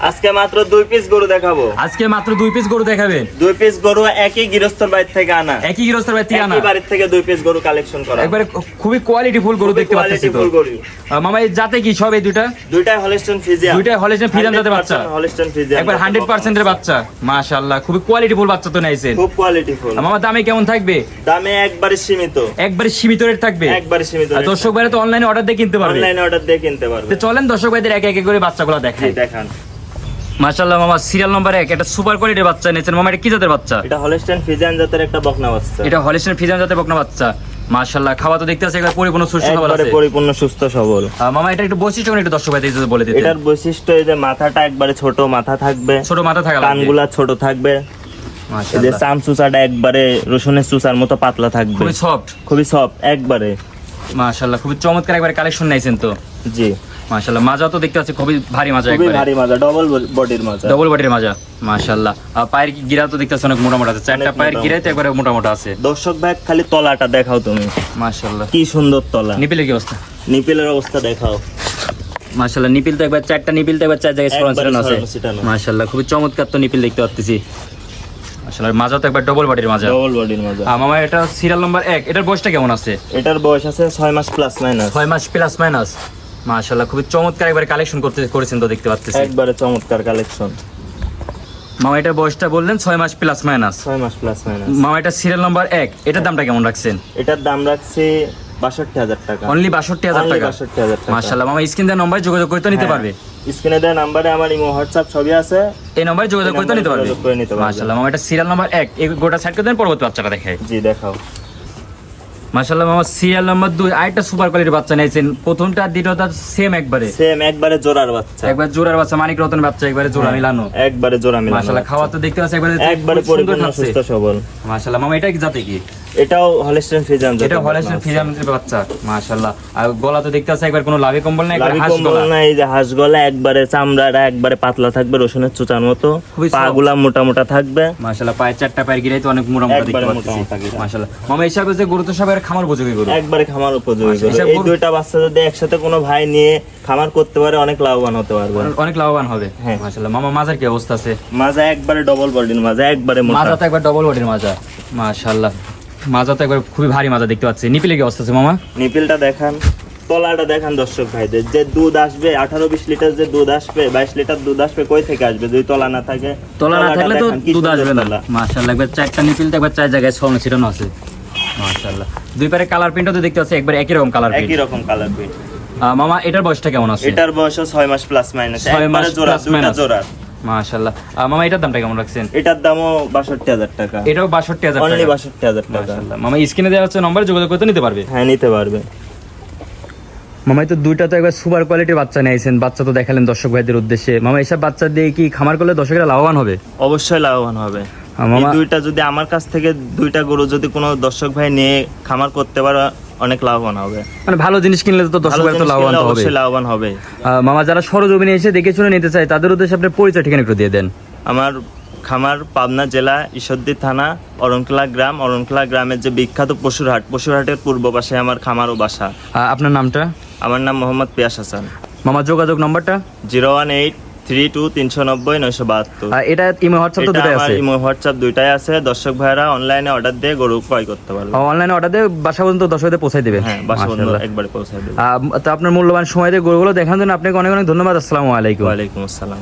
আজকে মাত্র 2 পিস গরু দেখাবো। আজকে মাত্র 2 পিস গরু দেখাবেন। 2 পিস গরু একই গৃহস্থর বাড়ি থেকে আনা। একই গৃহস্থর বাড়ি থেকে আনা। একই বাড়ি থেকে 2 পিস গরু কালেকশন করা। একবারে খুবই কোয়ালিটি ফুল গরু দেখতে পাচ্ছি তো। মামা এই জাতে কি সব এই দুইটা? দুইটাই হলস্টাইন ফ্রিজিয়ান। দুইটাই হলস্টাইন ফ্রিজিয়ান জাতের বাচ্চা। Holstein Friesian. একবার 100% এর বাচ্চা। মাশাআল্লাহ খুবই কোয়ালিটি ফুল বাচ্চা তো নাইছেন। খুব কোয়ালিটি ফুল। মামা দামে কেমন থাকবে? দামে একবারে সীমিত। একবারে সীমিত রেট থাকবে। একবারে সীমিত। আর দর্শক ভাইরা তো অনলাইনে অর্ডার দিয়ে কিনতে পারবে। অনলাইনে অর্ডার দিয়ে কিনতে পারবে। তো চলেন দর্শক ভাইদের এক এক করে বাচ্চাগুলো দেখাই। দেখান। মাশাআল্লাহ মামা সিরিয়াল নাম্বার 1 এটা সুপার কোয়ালিটির বাচ্চা নিয়েছেন। মামা এটা কি জাতের বাচ্চা? এটা হলস্টাইন ফ্রিজিয়ান জাতের একটা বকনা বাচ্চা। এটা হলস্টাইন ফ্রিজিয়ান জাতের বকনা বাচ্চা। মাশাআল্লাহ খাওয়া তো দেখতে আছে একবার পরিপূর্ণ সুস্থ সবল আছে। পরিপূর্ণ সুস্থ সবল। মামা এটা একটু বৈশিষ্ট্য একটু দর্শক ভাইদের বলে দিতে। এটার বৈশিষ্ট্য এই যে মাথাটা একবারে ছোট মাথা থাকবে। ছোট মাথা থাকবে। কানগুলা ছোট থাকবে। এই যে চাম চুচাটা একবারে রসুনের চুচার মতো পাতলা থাকবে। খুবই সফট। খুবই সফট একবারে। মাশাআল্লাহ খুবই চমৎকার একবার কালেকশন নাইছেন তো। জি মাশাআল্লাহ মাজা তো দেখতে আছে খুবই ভারী মাজা একবারে। খুবই ভারী মাজা, ডবল বডির মাজা। মাশাআল্লাহ পায়ের গিরা তো দেখতে আছে অনেক মোটা মোটা আছে। চারটা পায়ের গিরাতে একবারে মোটা মোটা আছে। দর্শক ভাই খালি তলাটা দেখাও তুমি। মাশাআল্লাহ কি কি সুন্দর তলা। নিপিলের কি অবস্থা? নিপিলের অবস্থা দেখাও। মাশাআল্লাহ নিপিল তো একবার চারটা নিপিল তো একবার চার জায়গায় ছড়ানো আছে। মাশাআল্লাহ খুবই চমৎকার তো নিপিল দেখতে পাচ্ছি। মাশাআল্লাহ মাজা তো একবার ডবল বডির মাজা। মামা এটা সিরিয়াল নাম্বার 1 এটার বয়সটা কেমন আছে? এটার বয়স আছে 6 মাস প্লাস মাইনাস। 6 মাস প্লাস মাইনাস। মাশাআল্লাহ খুবই চমৎকার একবার কালেকশন করেছেন তো দেখতে পাচ্ছি। একবারে চমৎকার কালেকশন। মামা এটার বয়সটা বললেন 6 মাস প্লাস মাইনাস। 6 মাস প্লাস মাইনাস। মামা এটা সিরিয়াল নাম্বার 1 এটার দামটা কেমন রাখছেন? এটার দাম রাখছি 62,000 টাকা। অনলি 62,000 টাকা। 62,000 টাকা। মাশাআল্লাহ মামা স্ক্রিন দেওয়া নম্বরে যোগাযোগ করে তো নিতে পারবে। স্ক্রিনে দেওয়া নম্বরে আমার ইমো হোয়াটসঅ্যাপ সবই আছে। এই নম্বরে যোগাযোগ করে তো নিতে পারবে। মাশাআল্লাহ মামা এটা সিরিয়াল নাম্বার 1 এই গোটা সাইড করে দেন পরবর্তী বাচ্চাটা দেখাই। জি দেখাও। মাশাআল্লাহ মামা সিরিয়াল নাম্বার 2 আরেকটা সুপার কোয়ালিটির বাচ্চা নিয়েছেন। প্রথমটা দ্বিতীয়টা সেম একবারে জোড়ার বাচ্চা। একবার জোড়ার বাচ্চা মানিক রতন বাচ্চা একবারে জোড়া মিলানো। একবারে জোড়া মিলানো। মাশাআল্লাহ খাওয়া তো দেখতে আছে একবারে পরিপূর্ণ সুস্থ সবল। মাশাআল্লাহ মামা এটা কি জাতে কি? এটাও হলস্টাইন ফ্রিজিয়ান জাতের। এটা হলস্টাইন ফ্রিজিয়ানের বাচ্চা। মাশাআল্লাহ আর গলা তো দেখতে আছে একবার কোনো লাভি কম্বল নাই একবার হাঁস গলা। না এই যে হাঁস গলা একবারে চামড়াটা একবারে পাতলা থাকবে রসুনের চুচার মতো। পাগুলা মোটা মোটা থাকবে। মাশাআল্লাহ পায়ের চারটা পায়ের গিরাই তো অনেক মোটা মোটা দেখতে পাচ্ছি। মাশাআল্লাহ মামা এই হিসাবে যে গরু তো সবার খামার উপযোগী গরু। একবারে খামার উপযোগী গরু। এই দুইটা বাচ্চা যদি একসাথে কোনো ভাই নিয়ে খামার করতে পারে অনেক লাভবান হতে পারবে। অনেক লাভবান হবে। মাশাআল্লাহ মামা মাজার কি অবস্থা আছে? মাজা একবারে ডবল বডির মাজা একবারে মোটা। মাজা তো একবার ডবল বডির মাজা। মাশাআল্লাহ মাজা তো একবার খুবই ভারী মাজা দেখতে পাচ্ছি। নিপিলে কি অবস্থা আছে মামা? নিপিলটা দেখান, তলাটা দেখান দর্শক ভাইদের। যে দুধ আসবে 18-20 লিটার যে দুধ আসবে 22 লিটার দুধ আসবে কই থেকে আসবে যদি তলা না থাকে? তলা না থাকলে তো দুধ আসবে না। মাশাআল্লাহ একবার চারটা নিপিল তো একবার চার জায়গায় ছিটানো আছে। মাশাআল্লাহ দুই পারে কালার প্রিন্টও তো দেখতে পাচ্ছি একবার একই রকম কালার প্রিন্ট। একই রকম কালার প্রিন্ট। মামা এটার বয়সটা কেমন আছে? এটার বয়স 6 মাস প্লাস মাইনাস। একবারে জোড়া দুইটা জোড়া। মাশাআল্লাহ মামা এটার দামটা কেমন রাখছেন? এটার দামও 62,000 টাকা। এটাও 62,000 টাকা। অনলি 62,000 টাকা। মাশাআল্লাহ মামা স্ক্রিনে দেওয়া হচ্ছে নম্বরে যোগাযোগ করে নিতে পারবে। হ্যাঁ নিতে পারবে। মামা তো দুইটা তো একবার সুপার কোয়ালিটির বাচ্চা নিয়েছেন। বাচ্চা তো দেখালেন দর্শক ভাইদের উদ্দেশ্যে। মামা এসব বাচ্চা দিয়ে কি খামার করলে দর্শকেরা লাভবান হবে? অবশ্যই লাভবান হবে। এই দুইটা যদি আমার কাছ থেকে দুইটা গরু যদি কোনো দর্শক ভাই নিয়ে খামার করতে পারে অনেক লাভবান হবে। মানে ভালো জিনিস কিনলে তো দর্শক ভাই তো লাভবান হবে। অবশ্যই লাভবান হবে। মামা যারা সরজমিনে এসে দেখে শুনে নিতে চায় তাদের উদ্দেশ্যে আপনার পরিচয় ঠিকানা একটু দিয়ে দেন। আমার খামার পাবনা জেলা ঈশ্বরদী থানা অরণখোলা গ্রাম। অরণখোলা গ্রামের যে বিখ্যাত পশুরহাট, পশুরহাটের পূর্ব পাশে আমার খামার ও বাসা। আপনার নামটা? আমার নাম মোহাম্মদ পিয়াস হাসান। মামা যোগাযোগ নাম্বারটা? 018323972। এটা ইমো হোয়াটসঅ্যাপ তো দুটাই আছে? ইমো হোয়াটসঅ্যাপ দুইটাই আছে। দর্শক ভাইরা অনলাইনে অর্ডার দিয়ে গরু ক্রয় করতে পারবে। অনলাইনে অর্ডার দিয়ে বাসা পর্যন্ত দর্শকদের পৌঁছে দেবে? হ্যাঁ বাসা পর্যন্ত একবারে পৌঁছে দেবে। তো আপনার মূল্যবান সময় দিয়ে গরুগুলো দেখানোর জন্য আপনাকে অনেক অনেক ধন্যবাদ। আসসালামু আলাইকুম। ওয়ালাইকুম আসসালাম।